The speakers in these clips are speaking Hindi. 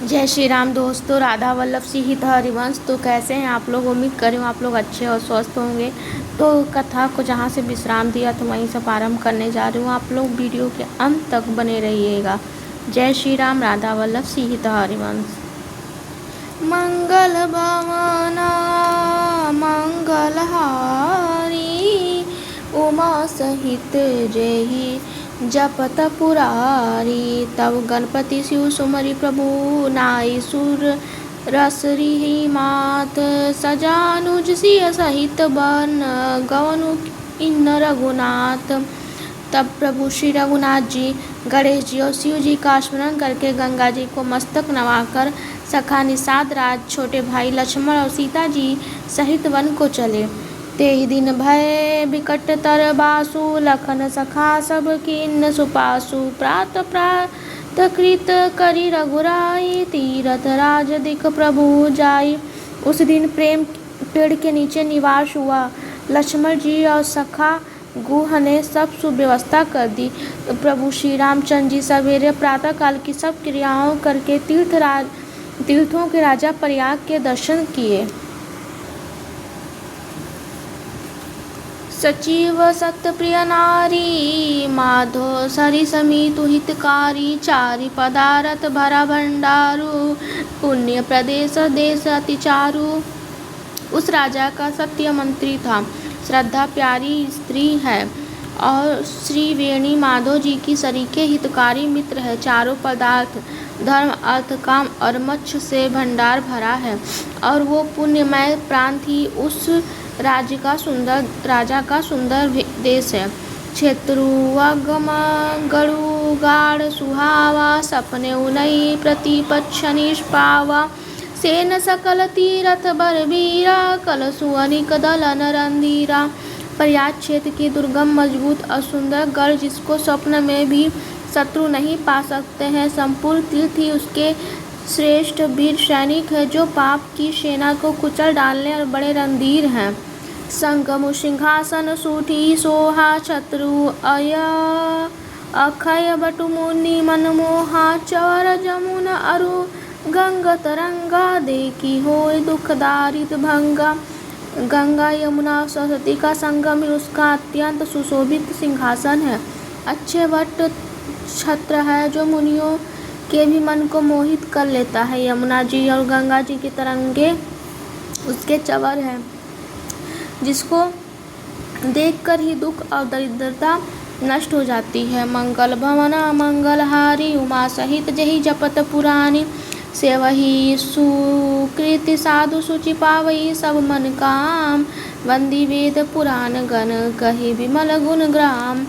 जय श्री राम दोस्तों, राधा वल्लभ सीहित हरिवंश। तो कैसे हैं आप लोग? उम्मीद कर रही हूँ आप लोग अच्छे और स्वस्थ होंगे। तो कथा को जहाँ से विश्राम दिया तो वहीं से प्रारंभ करने जा रही हूँ। आप लोग वीडियो के अंत तक बने रहिएगा। जय श्री राम, राधा वल्लभ सीहित हरिवंश। मंगल भवना मंगलहारी, उमा सहित जय जपत पुरारी। तब गणपति शिव सुमरि प्रभु, नाई सुर रसरी मात। सजानुज सिय सहित बन, गवनु इन रघुनाथ। तब प्रभु श्री रघुनाथ जी, गणेश जी और शिव जी का स्मरण करके गंगा जी को मस्तक नवाकर सखा निषाद राज छोटे भाई लक्ष्मण और सीता जी सहित वन को चले। तेहि दिन भय बिकट तर बासु, लखन सखा सब किन्न सुपासु। प्रात प्रात कृत करि रघुराई, तीरथ राज दिख प्रभु जाई। उस दिन प्रेम पेड़ के नीचे निवास हुआ। लक्ष्मण जी और सखा गुह ने सब सुव्यवस्था कर दी। प्रभु श्री रामचंद्र जी सवेरे प्रातः काल की सब क्रियाओं करके तीर्थों के राजा प्रयाग के दर्शन किए। सचिव सत्यप्रिय नारी, माधो सरि समीतु हितकारी। चारि पदारथ भरा भंडारू, पुण्य प्रदेश देश अति चारु। उस राजा का सत्य मंत्री था, श्रद्धा प्यारी स्त्री है और श्री वेणी माधो जी की सरीखे हितकारी मित्र है। चारों पदार्थ धर्म अर्थ काम और मोक्ष से भंडार भरा है और वो पुण्यमय प्रांत ही उस राजा का सुंदर देश है। क्षेत्रुअगम गरु गाढ़ सुहावा, सपने उनई प्रतिपक्ष निष्पावा। सेन सकल तीरथ बलबीरा, कलसु अनिक दलन रंधीरा। प्रयाग क्षेत्र की दुर्गम मजबूत और सुंदर गढ़, जिसको स्वप्न में भी शत्रु नहीं पा सकते हैं। संपूर्ण तीर्थ ही उसके श्रेष्ठ वीर सैनिक है, जो पाप की सेना को कुचल डालने और बड़े रणधीर हैं। संगमु सिंहासन सूठी सोहा, शत्रु अक्षय बटु मुनि मनमोहा। चवर जमुन अरु गंग तरंगा, देखी होय दुख दारिद भंगा। गंगा यमुना सरस्वती का संगम ही उसका अत्यंत सुशोभित सिंहासन है। अच्छे वट छत्र है जो मुनियों के भी मन को मोहित कर लेता है। यमुना जी और गंगा जी की तरंगे उसके चवर हैं, जिसको देखकर ही दुख और दरिद्रता नष्ट हो जाती है। मंगल भवना मंगलहारी, उमा सहित जहि जपत पुरानी। सेवहि सुकृति साधु सुचि पावई, सब मन काम। वंदी वेद पुराण गण, कहि विमल गुण ग्राम।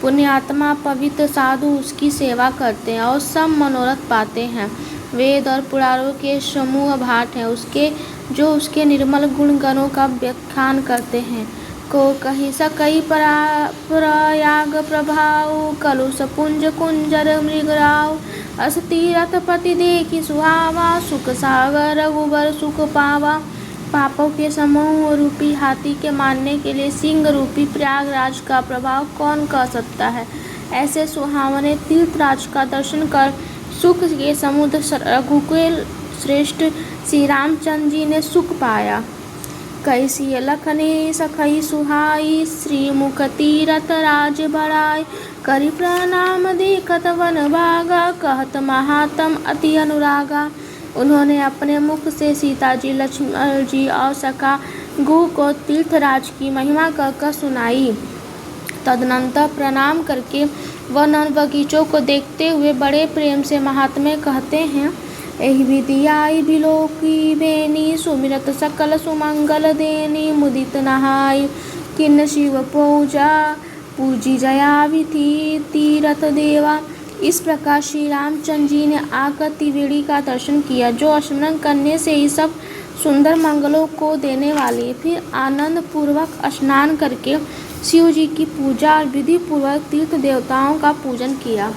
पुण्यात्मा पवित्र साधु उसकी सेवा करते हैं और सब मनोरथ पाते हैं। वेद और पुराणों के समूह भाट हैं उसके, जो उसके निर्मल गुण गणों का व्याख्यान करते हैं। को कही सकई प्रयाग प्रभाव, कलुष पुंज कुंजर मृगराव। अस तीरथ पति देखी सुहावा, सुख सागर रघुबर सुख पावा। पापों के समूह रूपी हाथी के मारने के लिए सिंह रूपी प्रयागराज का प्रभाव कौन कह सकता है। ऐसे सुहावने तीर्थराज का दर्शन कर सुख के समुद्र रघुकुल श्रेष्ठ श्री रामचंद्र जी ने सुख पाया। कैसी लखनी सखई सुहाई, श्रीमुख तीरथ राज बड़ाई। करि प्रणाम देखत वन भागा, कहत महात्म अति अनुरागा। उन्होंने अपने मुख से सीता जी लक्ष्मण जी और सखा गु को तीर्थराज की महिमा कहकर सुनाई। तदनंतर प्रणाम करके वन बगीचों को देखते हुए बड़े प्रेम से महात्मे कहते हैं। एहि विधि आई बिलोकी बेनी, सुमिरत सकल सुमंगल देनी। मुदित नहाई किन्न शिव पूजी जया विधि तीरथ देवा। इस प्रकार श्री रामचंद्र जी ने आकर त्रिवेणी का दर्शन किया, जो स्मरण करने से ही सब सुंदर मंगलों को देने वाली है। फिर आनंद पूर्वक स्नान करके शिव जी की पूजा और विधि पूर्वक तीर्थ देवताओं का पूजन किया।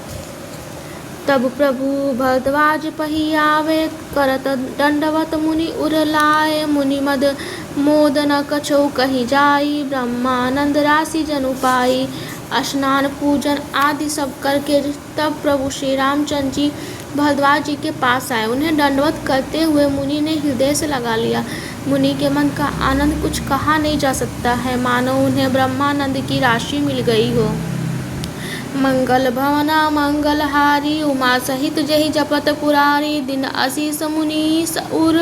तब प्रभु भरद्वाज पही आवे, करत दंडवत मुनि उर लाए। मुनि मद मोदन कछो कही जाई, ब्रह्मानंद राशि जनु पाई। स्नान पूजन आदि सब करके तब प्रभु श्री रामचंद्र जी भारद्वाज जी के पास आए। उन्हें दंडवत करते हुए मुनि ने हृदय से लगा लिया। मुनि के मन का आनंद कुछ कहा नहीं जा सकता है, मानो उन्हें ब्रह्मानंद की राशि मिल गई हो। मंगल भवना मंगलहारी उमा सहित जहि जपत पुरारी, दिन असीस मुनि उर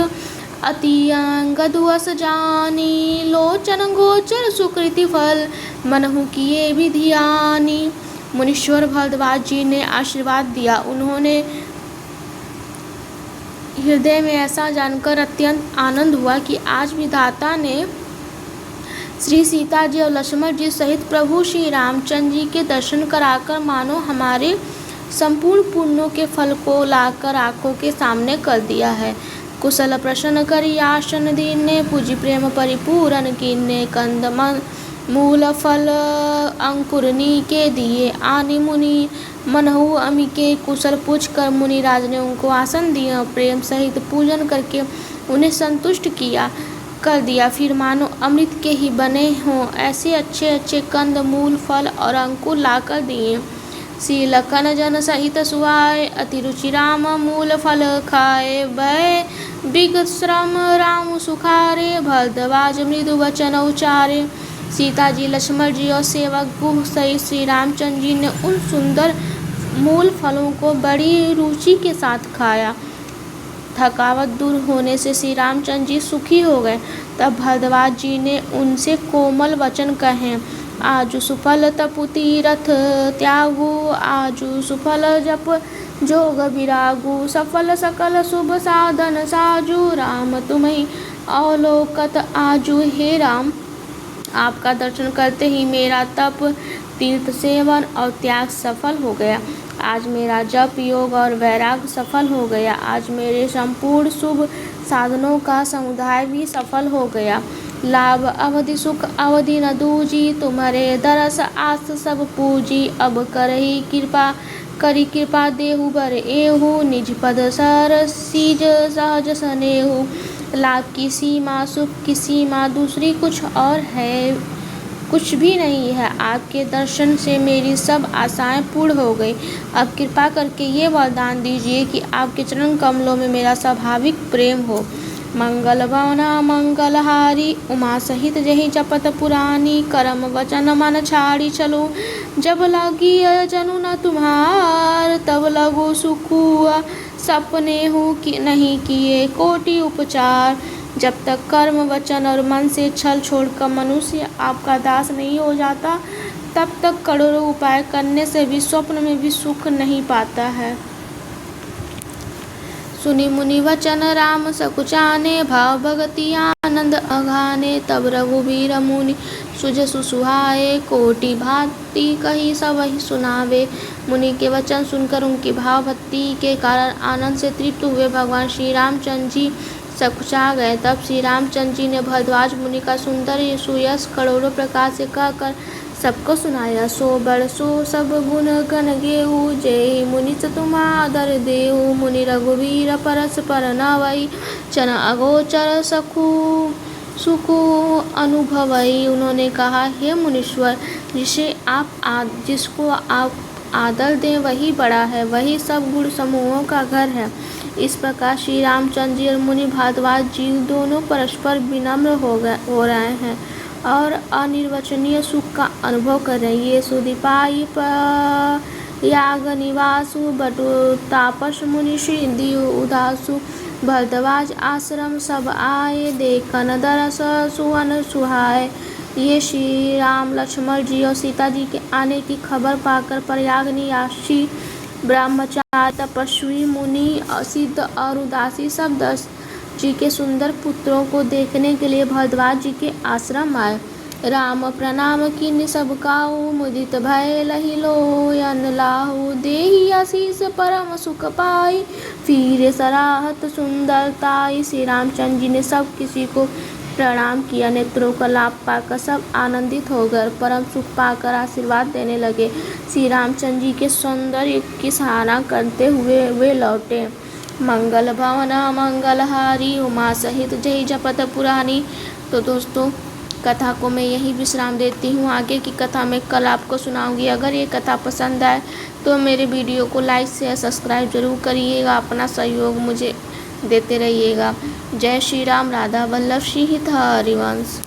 अति अंगद वस जानी, लोचन गोचर सुकृति फल मनहु किए विधियानी। मुनीश्वर भारद्वाज जी ने आशीर्वाद दिया। उन्होंने हृदय में ऐसा जानकर अत्यंत आनंद हुआ कि आज विधाता ने श्री सीता जी और लक्ष्मण जी सहित प्रभु श्री रामचंद्र जी के दर्शन कराकर मानो हमारे संपूर्ण पुण्यों के फल को लाकर आंखों के सामने कर दिया है। कुशल प्रसन्न करी आसन दीने, पूजी प्रेम परिपूरन कीने, कंद मूल फल अंकुरनी के दिए आनि मुनि, मनहु अमी के कुशल पूछ कर मुनिराज ने उनको आसन दिया। प्रेम सहित पूजन करके उन्हें संतुष्ट कर दिया। फिर मानो अमृत के ही बने हों ऐसे अच्छे अच्छे कंद मूल फल और अंकुर लाकर दिए। श्री लखन जन सहित सुहाए, अति रुचि राम मूल फल खाए, भय बिग श्रम राम सुखारे, भारद्वाज मृदु वचन उचारे। सीता जी, लक्ष्मण जी और सेवक गुह सहित श्री रामचंद्र जी ने उन सुंदर मूल फलों को बड़ी रुचि के साथ खाया। थकावट दूर होने से श्री रामचंद्र जी सुखी हो गए। तब भारद्वाज जी ने उनसे कोमल वचन कहे, आजु सुफल तपु तीरथ त्यागु, आजु सुफल जप जोग विरागु, सफल सकल शुभ साधन साजु, राम तुम्हें अवलोकत आजु। हे राम, आपका दर्शन करते ही मेरा तप, तीर्थ सेवन और त्याग सफल हो गया। आज मेरा जप योग और वैराग सफल हो गया। आज मेरे संपूर्ण शुभ साधनों का समुदाय भी सफल हो गया। लाभ अवधि सुख अवधि न दूजी, तुम्हारे दरस आस सब पूजी। अब करी कृपा देहु बर एहु, निज पद सर सीज सहज सनेहु। लाभ की सीमा सुख की सीमा दूसरी कुछ और है, कुछ भी नहीं है। आपके दर्शन से मेरी सब आशाएं पूर्ण हो गई। अब कृपा करके ये वरदान दीजिए कि आपके चरण कमलों में मेरा स्वाभाविक प्रेम हो। मंगल भवना मंगलहारी उमा सहित जहि जपत पुरानी, कर्म वचन मन छाड़ी चलो, जब लगी जनु न तुम्हार, तब लगो सुखुआ सपने हो कि नहीं किए कोटि उपचार। जब तक कर्म वचन और मन से छल छोड़कर मनुष्य आपका दास नहीं हो जाता, तब तक करोड़ों उपाय करने से भी स्वप्न में भी सुख नहीं पाता है। सुनी मुनि वचन राम सकुचाने, भाव भगति आनंद अघाने, तब रघुबीर मुनि सुजसु सुहाए, कोटि भांति कही सब ही सुनावे। मुनि के वचन सुनकर उनकी भाव भक्ति के कारण आनंद से तृप्त हुए भगवान श्री रामचंद्र जी सकुचा गए। तब श्री रामचंद्र जी ने भारद्वाज मुनि का सुंदर सुयश करोड़ों प्रकार से कहकर सबको सुनाया। सो बड़ सो सब गुण गण गेहु, जय मुनि तुम आदर देहु। मुनि रघुवीर परस पर नवई, चन अगोचर सुखु अनुभवई। उन्होंने कहा, हे मुनीश्वर, जिसको आप आदर दें वही बड़ा है, वही सब गुण समूहों का घर है। इस प्रकार श्री रामचंद्र जी और मुनि भारद्वाज जी दोनों परस्पर विनम्र हो रहे हैं और अनिर्वचनीय सुख का अनुभव कर रहे हैं। ये सुदीपाई याग निवासु, बटु तापस मुनि श्री उदासु, भारद्वाज आश्रम सब आए, देखन दरस सुवन सुहाए। ये श्री राम लक्ष्मण जी और सीता जी के आने की खबर पाकर प्रयाग निवासी ब्रह्मचारी तपस्वी मुनि सिद्ध और उदासी सब 10 जी के सुंदर पुत्रों को देखने के लिए भारद्वाज जी के आश्रम आए। राम प्रणाम कीन्ह सब काहू, मुदित भय लहि लोयन लाहू। देहि आशीष परम सुख पाई, फिर सराहत सुंदरताई। श्री रामचंद्र जी ने सब किसी को प्रणाम किया। नेत्रों का लाभ पाकर सब आनंदित हो गए, परम सुख पाकर आशीर्वाद देने लगे। श्री रामचंद्र जी के सौंदर्य की सराहना करते हुए वे लौटे। मंगल भवना मंगलहारी उमा सहित जय जपत पुरानी। तो दोस्तों, कथा को मैं यहीं विश्राम देती हूँ। आगे की कथा मैं कल आपको सुनाऊंगी। अगर ये कथा पसंद आए तो मेरे वीडियो को लाइक शेयर सब्सक्राइब जरूर करिएगा, अपना सहयोग मुझे देते रहिएगा। जय श्री राम। राधा वल्लभ श्री हरिवंश।